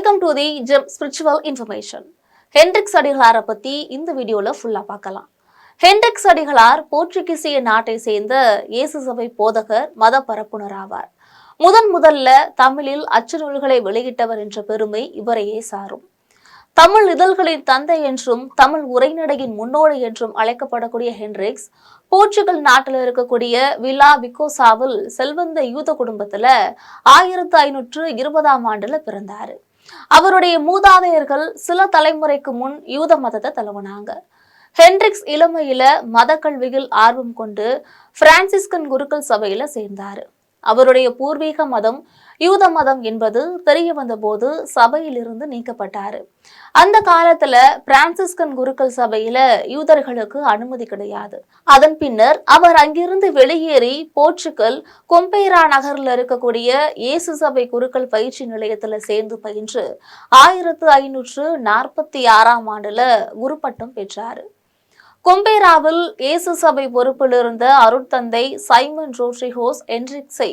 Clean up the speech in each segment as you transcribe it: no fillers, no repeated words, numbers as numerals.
Welcome to the gem spiritual information. Hendricks அடிகளாரை பத்தி இந்த வீடியோல ஃபுல்லா பார்க்கலாம். ஹென்ட்ரிக்ஸ் அடிகளார் போர்ச்சுகீசிய நாட்டை சேர்ந்த இயேசு சபை போதகர், மத பரப்புனர் ஆவார். முதல்ல தமிழில் அச்சு நூல்களை வெளியிட்டவர் என்ற பெருமை இவரையே சாரும். தமிழ் இதழ்களின் தந்தை என்றும் தமிழ் உரைநடையின் முன்னோடி என்றும் அழைக்கப்படக்கூடிய ஹென்ட்ரிக்ஸ் போர்ச்சுகல் நாட்டில் இருக்கக்கூடிய விலா விகோசாவில் செல்வந்த யூத குடும்பத்துல 1520ஆம் ஆண்டுல பிறந்தாரு. அவருடைய மூதாதையர்கள் சில தலைமுறைக்கு முன் யூத மதத்தை தழுவினாங்க. ஹென்ட்ரிக்ஸ் இளமையில மத கல்வியில் ஆர்வம் கொண்டு பிரான்சிஸ்கன் குருக்கள் சபையில சேர்ந்தாரு. அவருடைய பூர்வீக மதம் யூத மதம் என்பது தெரிய வந்த போது சபையிலிருந்து நீக்கப்பட்டாரு. அந்த காலத்துல பிரான்சிஸ்கன் குருக்கள் சபையில யூதர்களுக்கு அனுமதி கிடையாது. அதன் பின்னர் அவர் அங்கிருந்து வெளியேறி போர்ச்சுகல் கொம்பேரா நகர்ல இருக்கக்கூடிய இயேசு சபை குருக்கள் பயிற்சி நிலையத்துல சேர்ந்து பயின்று 1546ஆம் ஆண்டுல குருப்பட்டம் பெற்றாரு. கொம்பேராவில் இயேசு சபை பொறுப்பில் இருந்த அருட்தந்தை சைமன் ரோட்ரிகோஸ் ஹென்ட்ரிக்ஸை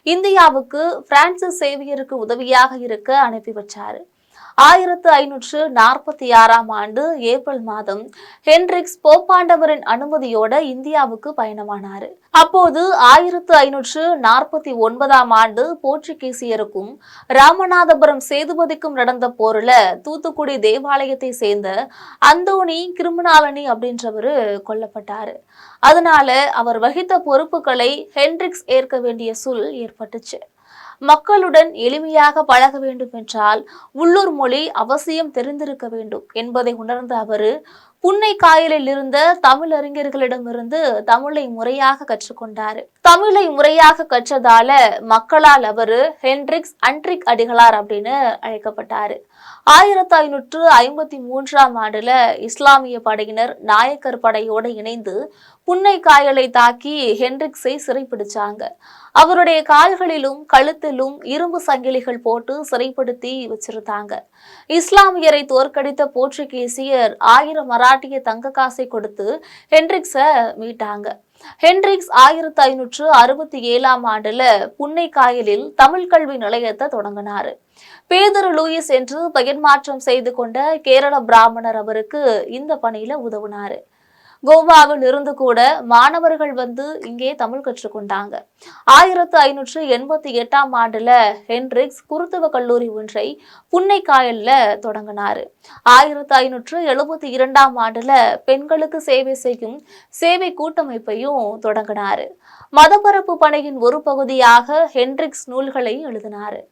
இந்தியாவுக்கு பிரான்சிஸ் சேவியருக்கு உதவியாக இருக்க அனுப்பி வச்சாரு. 1546ஆம் ஆண்டு ஏப்ரல் மாதம் ஹென்ட்ரிக்ஸ் போப்பாண்டவரின் அனுமதியோட இந்தியாவுக்கு பயணமானாரு. அப்போது 1549ஆம் ஆண்டு போர்ச்சுகீசியருக்கும் ராமநாதபுரம் சேதுபதிக்கும் நடந்த போர்ல தூத்துக்குடி தேவாலயத்தை சேர்ந்த அந்தோணி கிருமினாலனி அப்படின்றவரு கொல்லப்பட்டாரு. அதனால அவர் வகித்த பொறுப்புகளை ஹென்ட்ரிக்ஸ் ஏற்க வேண்டிய சூழல் ஏற்பட்டுச்சு. மக்களுடன் எளிமையாக பழக வேண்டும் என்றால் உள்ளூர் மொழி அவசியம் தெரிந்திருக்க வேண்டும் என்பதை உணர்ந்த அவரு புன்னை காயலில் இருந்த தமிழறிஞர்களிடமிருந்து தமிழை முறையாக கற்றுக்கொண்டாரு. தமிழை முறையாக கற்றதால மக்களால் அவரு ஹென்ட்ரிக்ஸ் அன்ட்ரிக் அடிகளார் அப்படின்னு அழைக்கப்பட்டாரு. 1553ஆம் ஆண்டுல இஸ்லாமிய படையினர் நாயக்கர் படையோடு இணைந்து புன்னை காயலை தாக்கி ஹென்ட்ரிக்ஸை சிறைப்பிடிச்சாங்க. அவருடைய கால்களிலும் கழுத்திலும் இரும்பு சங்கிலிகள் போட்டு சிறைப்படுத்தி வச்சிருந்தாங்க. இஸ்லாமியரை தோற்கடித்த போர்ச்சுகீசியர் 1000 மராட்டிய தங்க காசை கொடுத்து ஹென்ட்ரிக்ஸை மீட்டாங்க. ஹென்ட்ரிக்ஸ் 1567ஆம் ஆண்டுல புன்னை காயலில் தமிழ் கல்வி நிலையத்தை தொடங்கினாரு. பேதர் லூயிஸ் என்று பெயர் மாற்றம் செய்து கொண்ட கேரள பிராமணர் அவருக்கு இந்த பணியில உதவினாரு. கோவாவில் இருந்து கூட மாணவர்கள் வந்து இங்கே தமிழ் கற்றுக்கொண்டாங்க. 1588ஆம் ஆண்டுல ஹென்ட்ரிக்ஸ் குருத்துவ கல்லூரி ஒன்றை புன்னைக்காயல்ல தொடங்கினாரு. 1572ஆம் ஆண்டுல பெண்களுக்கு சேவை செய்யும் சேவை கூட்டமைப்பையும் தொடங்கினாரு. மதப்பரப்பு பணியின் ஒரு பகுதியாக ஹென்ட்ரிக்ஸ் நூல்களை எழுதினாரு.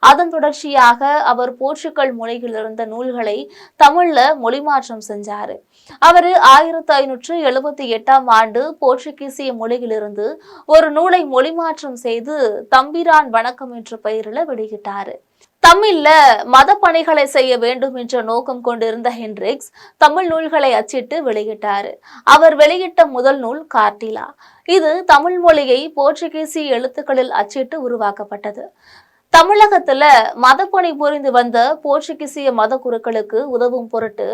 அதன் தொடர்ச்சியாக அவர் போர்ச்சுகல் மொழியில் இருந்த நூல்களை தமிழ்ல மொழிமாற்றம் செஞ்சாரு. அவரு 1578ஆம் ஆண்டு போர்ச்சுகீசிய மொழியிலிருந்து ஒரு நூலை மொழிமாற்றம் செய்து தம்பிரான் வணக்கம் என்ற பெயரில் வெளியிட்டாரு. தமிழ்ல மத பணிகளை செய்ய வேண்டும் என்ற நோக்கம் கொண்டிருந்த ஹென்ட்ரிக்ஸ் தமிழ் நூல்களை அச்சிட்டு வெளியிட்டாரு. அவர் வெளியிட்ட முதல் நூல் கார்டிலா. இது தமிழ் மொழியை போர்ச்சுகீசிய எழுத்துக்களில் அச்சிட்டு உருவாக்கப்பட்டது. தமிழகத்துல மதப்பணி புரிந்து வந்த போர்ச்சுகீசிய மத குருக்களுக்கு உதவும் பொருட்டு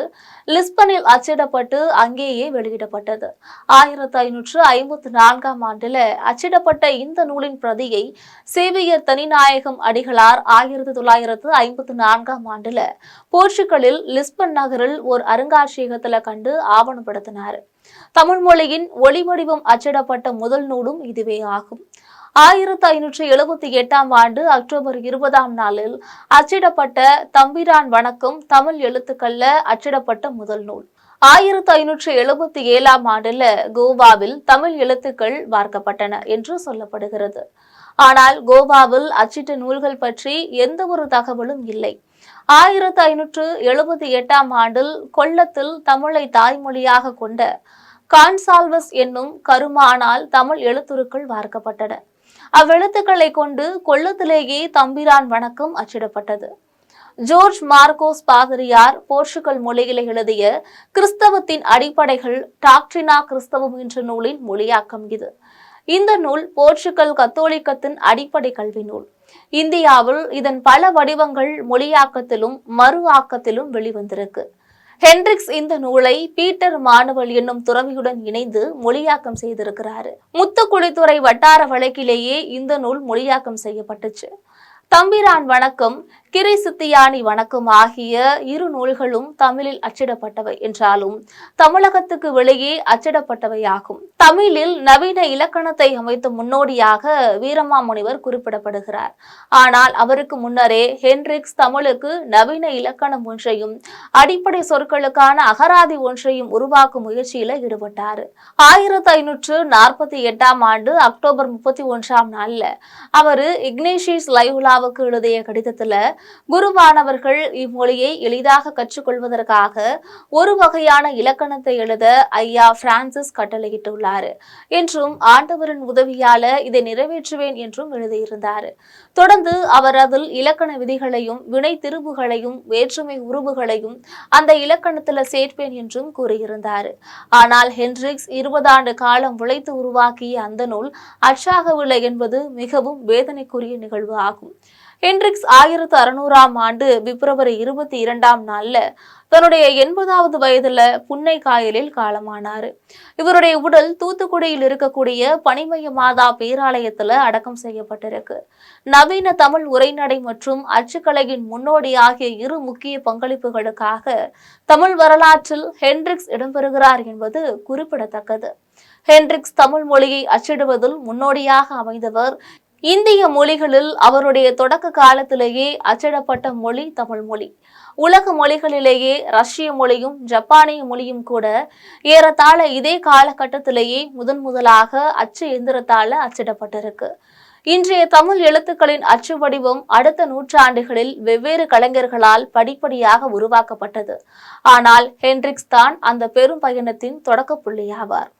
லிஸ்பனில் அச்சிடப்பட்டு அங்கேயே வெளியிடப்பட்டது. 1554ஆம் ஆண்டுல அச்சிடப்பட்ட இந்த நூலின் பிரதியை சேவியர் தனிநாயகம் அடிகளார் 1954ஆம் ஆண்டுல போர்ச்சுகலில் லிஸ்பன் நகரில் ஒரு அருங்காட்சியகத்துல கண்டு ஆவணப்படுத்தினார். தமிழ் மொழியின் ஒளி வடிவம் அச்சிடப்பட்ட முதல் நூலும் இதுவே ஆகும். 1578ஆம் ஆண்டு அக்டோபர் 20ஆம் நாளில் அச்சிடப்பட்ட தம்பிரான் வணக்கம் தமிழ் எழுத்துக்கள்ல அச்சிடப்பட்ட முதல் நூல். 1577ஆம் ஆண்டுல கோவாவில் தமிழ் எழுத்துக்கள் வார்க்கப்பட்டன என்று சொல்லப்படுகிறது. ஆனால் கோவாவில் அச்சிட்ட நூல்கள் பற்றி எந்த ஒரு தகவலும் இல்லை. 1578ஆம் ஆண்டில் கொல்லத்தில் தமிழை தாய்மொழியாக கொண்ட கான்சால்வஸ் என்னும் கருமானால் தமிழ் எழுத்துருக்கள் வார்க்கப்பட்டன. அவ்வெழுத்துக்களை கொண்டு கொல்லத்திலேயே தம்பிரான் வணக்கம் அச்சிடப்பட்டது. ஜோர்ஜ் மார்கோஸ் பாதிரியார் போர்ச்சுகல் மொழியில எழுதிய கிறிஸ்தவத்தின் அடிப்படைகள் டாக்ட்ரினா கிறிஸ்தவம் என்ற நூலின் மொழியாக்கம் இது. இந்த நூல் போர்ச்சுகல் கத்தோலிக்கத்தின் அடிப்படை கல்வி நூல். இந்தியாவில் இதன் பல வடிவங்கள் மொழியாக்கத்திலும் மறு ஆக்கத்திலும் வெளிவந்திருக்கு. ஹென்ட்ரிக்ஸ் இந்த நூலை பீட்டர் மானுவல் என்னும் துறவியுடன் இணைந்து மொழியாக்கம் செய்திருக்கிறாரு. முத்துக்குளித்துறை வட்டார வழக்கிலேயே இந்த நூல் மொழியாக்கம் செய்யப்பட்டுச்சு. தம்பிரான் வணக்கம் கிரிசித்தியானி வணக்கம் ஆகிய இரு நூல்களும் தமிழில் அச்சிடப்பட்டவை என்றாலும் தமிழகத்துக்கு வெளியே அச்சிடப்பட்டவையாகும். தமிழில் நவீன இலக்கணத்தை அமைத்த முன்னோடியாக வீரமாமுனிவர் குறிப்பிடப்படுகிறார். ஆனால் அவருக்கு முன்னரே ஹென்ட்ரிக்ஸ் தமிழுக்கு நவீன இலக்கணம் ஒன்றையும் அடிப்படை சொற்களுக்கான அகராதி ஒன்றையும் உருவாக்கும் முயற்சியில ஈடுபட்டார். 1548 ஆண்டு அக்டோபர் 31 அவரு இக்னேஷியஸ் லைவுலாவுக்கு எழுதிய கடிதத்துல குருவானவர்கள் இம்மொழியை எளிதாக கற்றுக்கொள்வதற்காக ஒரு வகையான இலக்கணத்தை எழுத ஐயா பிரான்சிஸ் கட்டளையிட்டுள்ளார் என்றும் ஆண்டவரின் உதவியால இதை நிறைவேற்றுவேன் என்றும் எழுதியிருந்தார். தொடர்ந்து அவர் அதில் இலக்கண விதிகளையும் வினை திருவுகளையும் வேற்றுமை உருவுகளையும் அந்த இலக்கணத்துல சேர்ப்பேன் என்றும் கூறியிருந்தார். ஆனால் ஹென்ட்ரிக்ஸ் 20 ஆண்டு காலம் உழைத்து உருவாக்கிய அந்த நூல் அச்சாகவில்லை என்பது மிகவும் வேதனைக்குரிய நிகழ்வு ஆகும். ஹென்ட்ரிக்ஸ் 1600 ஆண்டு பிப்ரவரி 22 தன்னுடைய 80வது வயதுல புன்னை காயலில் காலமானார். இவருடைய உடல் தூத்துக்குடியில் இருக்கக்கூடிய பனிமய மாதா பேராலயத்துல அடக்கம் செய்யப்பட்டிருக்கு. நவீன தமிழ் உரைநடை மற்றும் அச்சுக்கலையின் முன்னோடி ஆகிய இரு முக்கிய பங்களிப்புகளுக்காக தமிழ் வரலாற்றில் ஹென்ட்ரிக்ஸ் இடம்பெறுகிறார் என்பது குறிப்பிடத்தக்கது. ஹென்ட்ரிக்ஸ் தமிழ் மொழியை அச்சிடுவதில் முன்னோடியாக அமைந்தவர். இந்திய மொழிகளில் அவருடைய தொடக்க காலத்திலேயே அச்சிடப்பட்ட மொழி தமிழ் மொழி. உலக மொழிகளிலேயே ரஷ்ய மொழியும் ஜப்பானிய மொழியும் கூட ஏறத்தாழ இதே காலகட்டத்திலேயே முதலாக அச்சு எந்திரத்தால அச்சிடப்பட்டிருக்கு. இன்றைய தமிழ் எழுத்துக்களின் அச்சு வடிவம் அடுத்த நூற்றாண்டுகளில் வெவ்வேறு கலைஞர்களால் படிப்படியாக உருவாக்கப்பட்டது. ஆனால் ஹென்ட்ரிக்ஸ் தான் அந்த பெரும் பயணத்தின் தொடக்க புள்ளியாவார்.